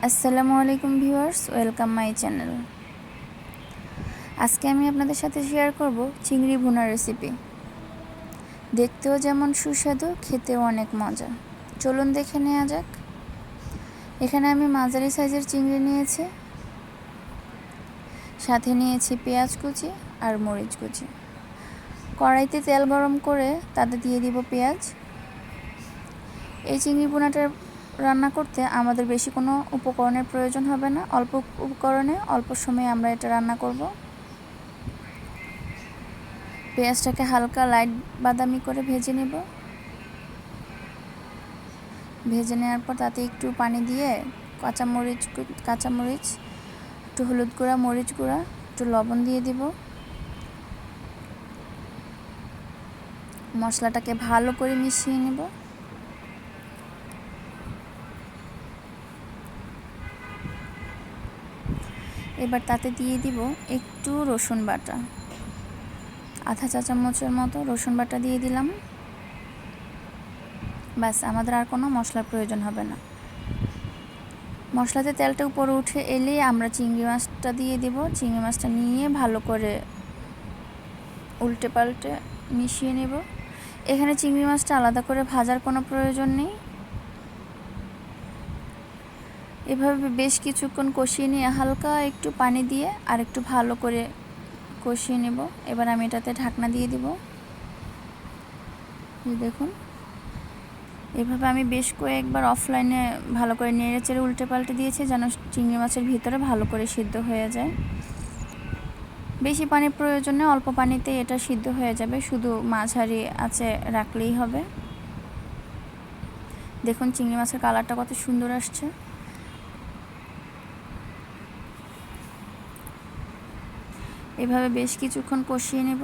আসসালামু আলাইকুম viewers, welcome my channel. আজকে আমি আপনাদের সাথে শেয়ার করব চিংড়ি ভুনা রেসিপি। দেখতেও যেমন সুস্বাদু, খেতেও অনেক মজা। চলুন দেখে নেওয়া যাক। এখানে আমি মাঝারি সাইজের চিংড়ি নিয়েছি, সাথে নিয়েছি পেঁয়াজ কুচি আর মরিচ কুচি। কড়াইতে তেল গরম করে তাতে দিয়ে দিব পেঁয়াজ। এই চিংড়ি ভুনাটা রান্না করতে আমাদের বেশি কোনো উপকরণের প্রয়োজন হবে না। অল্প উপকরণে অল্প সময়ে আমরা এটা রান্না করব। পেঁয়াজটাকে হালকা লাইট বাদামি করে ভেজে নেব। ভেজে নেওয়ার পর তাতে একটু পানি দিয়ে কাঁচামরিচ, একটু হলুদ গুঁড়া, মরিচ গুঁড়া, একটু লবণ দিয়ে দিব। মশলাটাকে ভালো করে মিশিয়ে নেব। এবার তাতে দিয়ে দিব একটু রসুন বাটা, আধা চা চামচের মতো রসুন বাটা দিয়ে দিলাম। ব্যাস, আমাদের আর কোনো মশলার প্রয়োজন হবে না। মশলাতে তেলটা উপরে উঠে এলেই আমরা চিংড়ি মাছটা দিয়ে দিব। চিংড়ি মাছটা নিয়ে ভালো করে উল্টে পাল্টে মিশিয়ে নেব। এখানে চিংড়ি মাছটা আলাদা করে ভাজার কোনো প্রয়োজন নেই। এভাবে বেশ কিছুক্ষণ কষিয়ে নিয়ে হালকা একটু পানি দিয়ে আর একটু ভালো করে কষিয়ে নেব। এবার আমি এটাতে ঢাকনা দিয়ে দিব। দেখুন, এভাবে আমি বেশ কয়েকবার অফলাইনে ভালো করে নেড়ে চেড়ে উল্টে পাল্টে দিয়েছি, যেন চিংড়ি মাছের ভিতরে ভালো করে সিদ্ধ হয়ে যায়। বেশি পানির প্রয়োজন নেই, অল্প পানিতে এটা সিদ্ধ হয়ে যাবে। শুধু মাঝারি আঁচে রাখলেই হবে। দেখুন চিংড়ি মাছের কালারটা কত সুন্দর আসছে। এভাবে বেশ কিছুক্ষণ কষিয়ে নেব।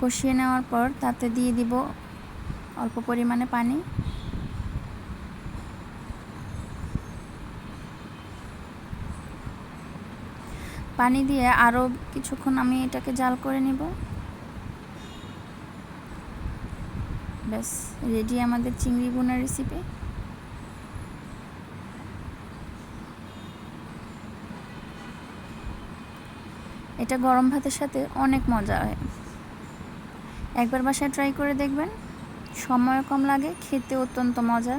কষিয়ে নেওয়ার পর তাতে দিয়ে দিব অল্প পরিমাণে পানি। পানি দিয়ে আরও কিছুক্ষণ আমি এটাকে জাল করে নেব। ব্যাস, রেডি আমাদের চিংড়ি ভুনা রেসিপি। এটা গরম ভাতের সাথে অনেক মজা হয়। একবার বাসায় ট্রাই করে দেখবেন। সময় কম লাগে, খেতে অত্যন্ত মজা।